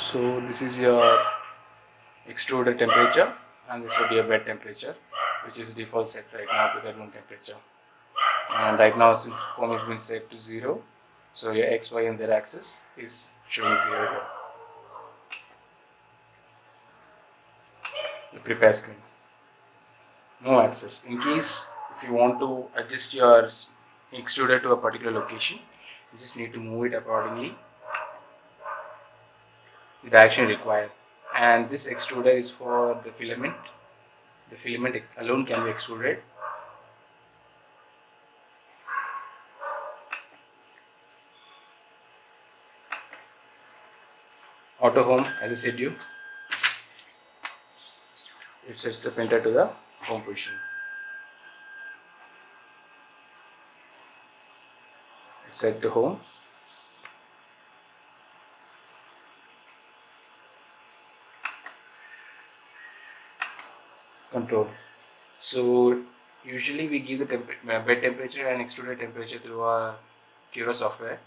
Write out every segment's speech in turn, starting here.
So this is your extruder temperature, and this would be your bed temperature, which is default set right now to the room temperature. And right now, since foam has been set to 0, so your X, Y and Z axis is showing 0 here. The prepare screen. No access. In case if you want to adjust your extruder to a particular location, you just need to move it accordingly, the direction required. And this extruder is for the filament. The filament alone can be extruded. Auto home, as I said you, it sets the printer to the home position. It's set to home. Control. So usually we give the bed temperature and extruder temperature through our Cura software.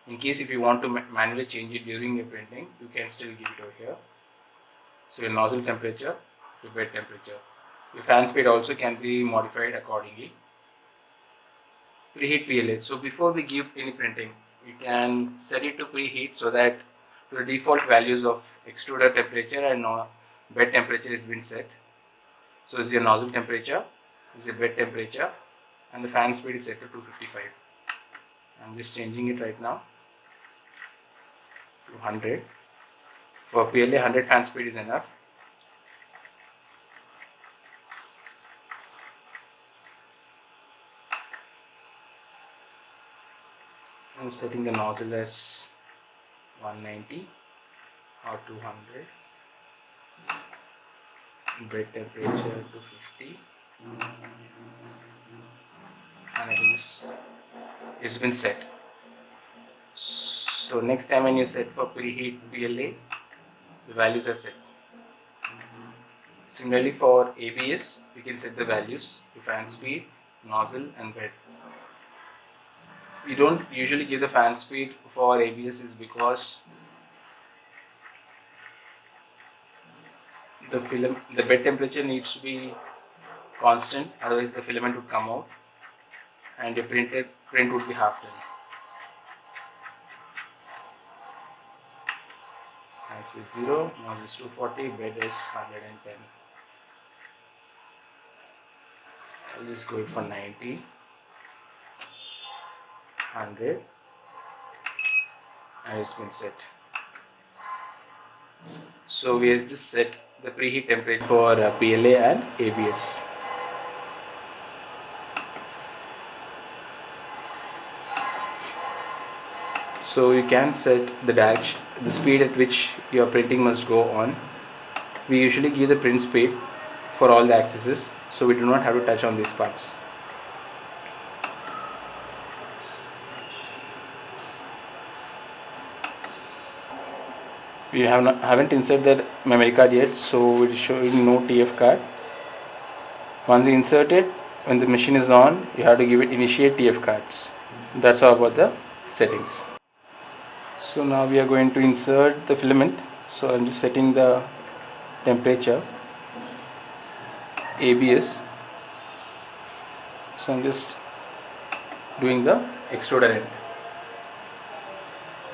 In case if you want to manually change it during your printing, you can still give it over here. So your nozzle temperature, your bed temperature. Your fan speed also can be modified accordingly. Preheat PLA. So before we give any printing, we can set it to preheat so that the default values of extruder temperature and bed temperature is been set. So is your nozzle temperature, is your bed temperature, and the fan speed is set to 255. I'm just changing it right now to 100. For PLA, 100 fan speed is enough. I'm setting the nozzle as 190 or 200. Bed temperature to 50. And it's been set. So next time when you set for preheat PLA, the values are set. Similarly for ABS, you can set the values, the fan speed, nozzle and bed. We don't usually give the fan speed for ABS is because the bed temperature needs to be constant, otherwise the filament would come out and your print would be half done. Fan speed 0, nozzle is 240, bed is 110. I'll just go for 90, 100, and it's been set. So we have just set the preheat temperature for PLA and ABS. So you can set the direction, the speed at which your printing must go on. We usually give the print speed for all the axes, so we do not have to touch on these parts. We haven't inserted the memory card yet, so it is showing no TF card. Once you insert it, when the machine is on, you have to give it initiate TF cards. That's all about the settings. So now we are going to insert the filament. So I'm just setting the temperature, ABS. So I'm just doing the extruder end.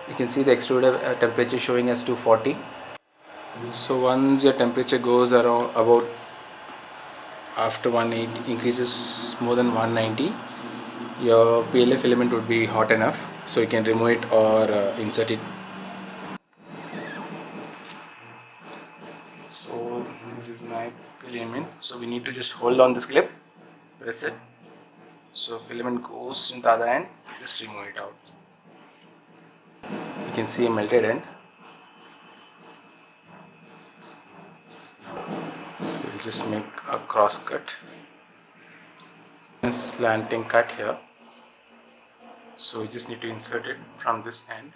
You can see the extruder temperature showing as 240. So once your temperature goes around about after 180, increases more than 190, your PLA filament would be hot enough, so you can remove it or insert it. So this is my filament. So we need to just hold on this clip, press it. So filament goes in the other end, just remove it out. You can see a melted end. So we'll just make a cross cut, a slanting cut here. So we just need to insert it from this end.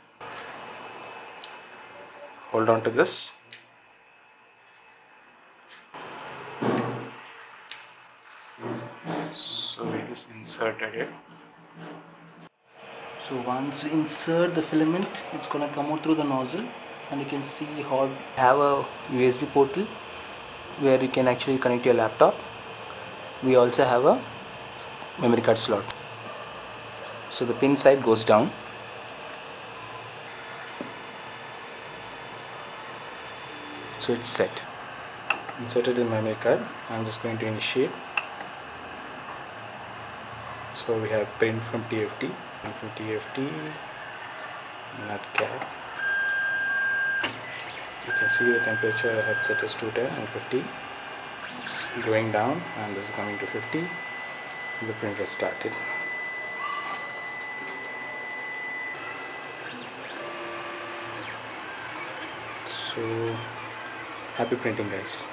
Hold on to this. So we just inserted it. So once we insert the filament, it's gonna come out through the nozzle and you can see how have a USB portal where you can actually connect your laptop. We also have a memory card slot. So the pin side goes down. So it's set. Inserted in memory card. I'm just going to initiate. So we have print from TFT, nut cap. You can see the temperature I have set as 210 and 50. It's going down and this is coming to 50. The print has started. So happy printing, guys.